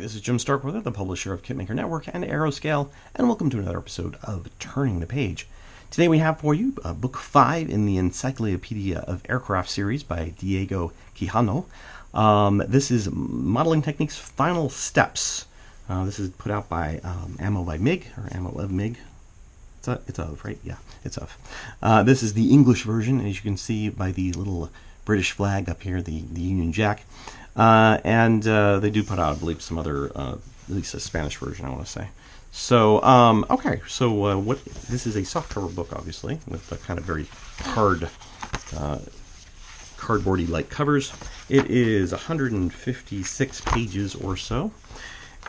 This is Jim Starkweather, the publisher of Kitmaker Network and Aeroscale, and welcome to another episode of Turning the Page. Today we have for you Book 5 in the Encyclopedia of Aircraft series by Diego Quijano. This is Modeling Techniques Final Steps. This is put out by Ammo by MiG, or Ammo of MiG. It's of, right? Yeah, it's of. This is the English version, as you can see by the little British flag up here, the Union Jack. And they do put out, I believe, some other, at least a Spanish version, I want to say. So, okay, so this is a softcover book, obviously, with a kind of very hard, cardboardy-like covers. It is 156 pages or so.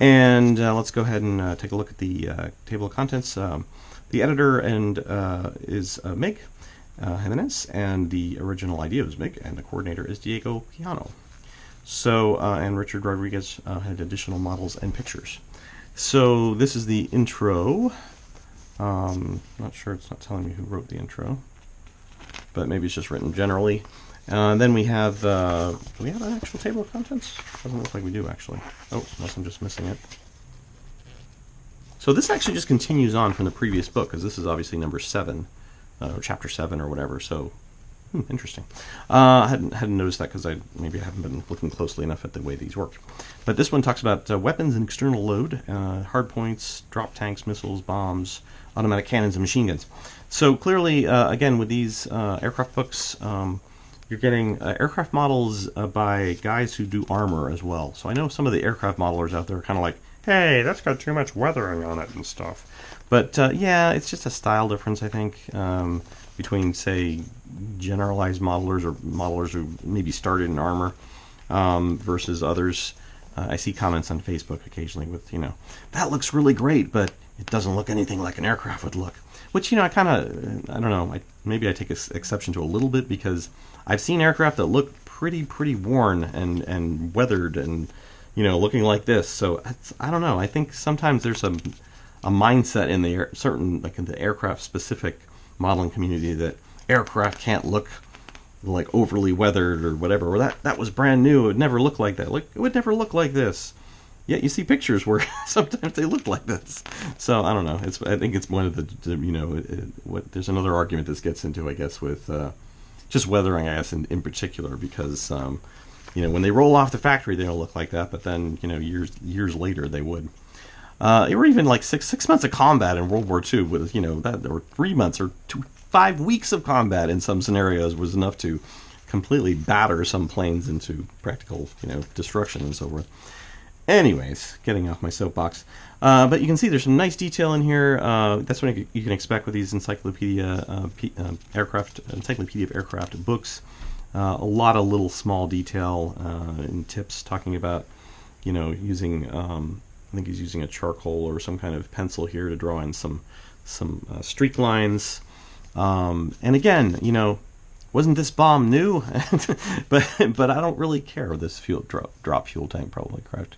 And let's go ahead and take a look at the table of contents. The editor is Mig Jimenez, and the original idea was Mig, and the coordinator is Diego Quijano. So, and Richard Rodriguez had additional models and pictures. So this is the intro. Not sure, it's not telling me who wrote the intro, but maybe it's just written generally. Then we have, do we have an actual table of contents? Doesn't look like we do, actually. Oh, unless I'm just missing it. So this actually just continues on from the previous book, because this is obviously number 7, or chapter 7 or whatever, so interesting. I hadn't noticed that because maybe I haven't been looking closely enough at the way these work. But this one talks about weapons and external load, hardpoints, drop tanks, missiles, bombs, automatic cannons, and machine guns. So clearly, again, with these aircraft books, you're getting aircraft models by guys who do armor as well. So I know some of the aircraft modelers out there are kind of like, hey, that's got too much weathering on it and stuff. But yeah, it's just a style difference, I think, between, say, generalized modelers or modelers who maybe started in armor versus others. I see comments on Facebook occasionally with, that looks really great, but it doesn't look anything like an aircraft would look. Which, I kind of, I don't know, maybe I take exception to a little bit, because I've seen aircraft that look pretty worn and weathered and, looking like this. So, I don't know. I think sometimes there's a mindset in the in the aircraft-specific modeling community that aircraft can't look like overly weathered or whatever, or that was brand new, it would never look like that. It would never look like this. Yet you see pictures where sometimes they look like this. So I don't know. I think it's one of the there's another argument this gets into, I guess, with just weathering, I guess, in particular, because when they roll off the factory they don't look like that, but then years later they would. Or even like six months of combat in World War II with that, or 3 months or 5 weeks of combat in some scenarios was enough to completely batter some planes into practical destruction and so forth. Anyways, getting off my soapbox. But you can see there's some nice detail in here. That's what you can expect with these Encyclopedia of Aircraft books. A lot of little small detail and tips talking about using. I think he's using a charcoal or some kind of pencil here to draw in some streak lines. And again, wasn't this bomb new? but I don't really care. This drop fuel tank probably correct.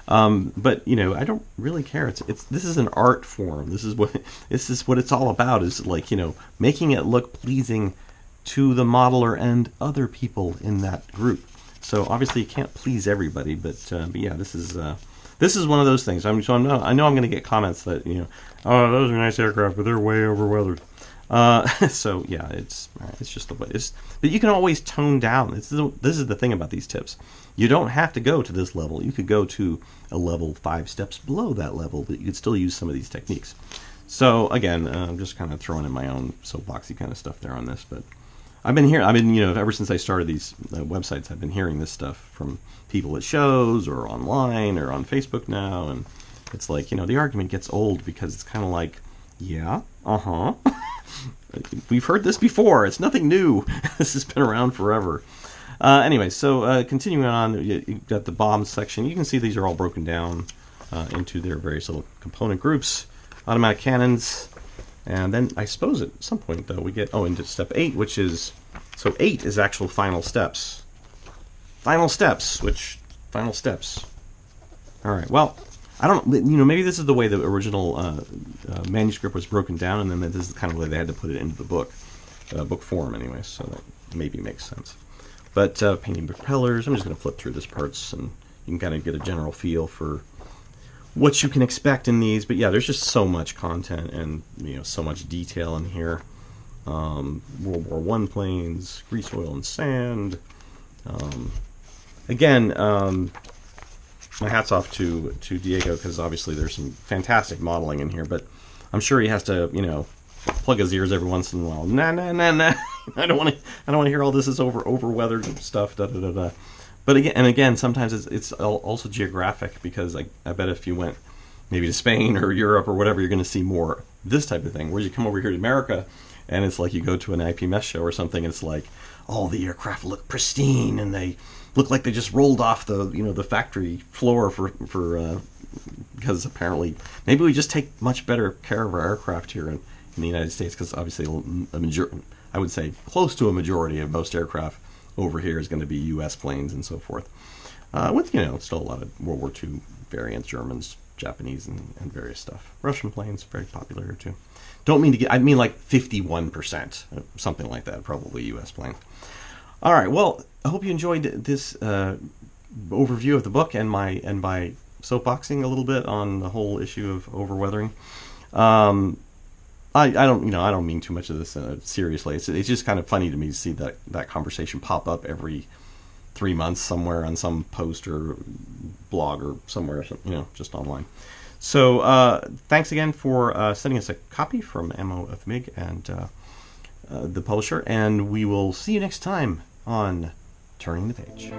But I don't really care. This is an art form. This is what it's all about. Is like making it look pleasing to the modeler and other people in that group. So obviously you can't please everybody, but yeah, this is one of those things. I know I'm going to get comments that oh, those are nice aircraft, but they're way over weathered. So yeah, it's just the way. But you can always tone down. This is the thing about these tips. You don't have to go to this level. You could go to a level 5 steps below that level, but you could still use some of these techniques. So again, I'm just kind of throwing in my own soapboxy kind of stuff there on this, but I've been ever since I started these websites, I've been hearing this stuff from people at shows or online or on Facebook now, and it's like, the argument gets old because it's kind of like, yeah, we've heard this before. It's nothing new. This has been around forever. Anyway, so continuing on, you've got the bombs section. You can see these are all broken down into their various little component groups. Automatic cannons. And then I suppose at some point, though, we get into step 8, which is, so 8 is actual final steps. Final steps. All right, well, I don't, maybe this is the way the original manuscript was broken down, and then this is kind of the way they had to put it into the book form anyway, so that maybe makes sense. But painting propellers, I'm just going to flip through this parts, and you can kind of get a general feel for what you can expect in these. But yeah, there's just so much content and so much detail in here. World War One planes, grease, oil, and sand. Again, my hat's off to Diego, because obviously there's some fantastic modeling in here, but I'm sure he has to plug his ears every once in a while. Nah. I don't want to hear all this is over weathered stuff. Da da da da. But again, sometimes it's also geographic, because I bet if you went maybe to Spain or Europe or whatever, you're going to see more this type of thing. Whereas you come over here to America, and it's like you go to an IPMS show or something, and it's like all the aircraft look pristine and they look like they just rolled off the the factory floor for because apparently maybe we just take much better care of our aircraft here in the United States, because obviously I would say close to a majority of most aircraft over here is going to be U.S. planes and so forth, with still a lot of World War II variants, Germans, Japanese, and various stuff. Russian planes very popular here too. Don't mean to get, I mean like 51%, something like that, probably U.S. planes. All right, well, I hope you enjoyed this overview of the book and my soapboxing a little bit on the whole issue of overweathering. I don't mean too much of this seriously. It's just kind of funny to me to see that conversation pop up every 3 months somewhere on some post or blog or somewhere, just online. So thanks again for sending us a copy from Ammo of MiG and the publisher, and we will see you next time on Turning the Page.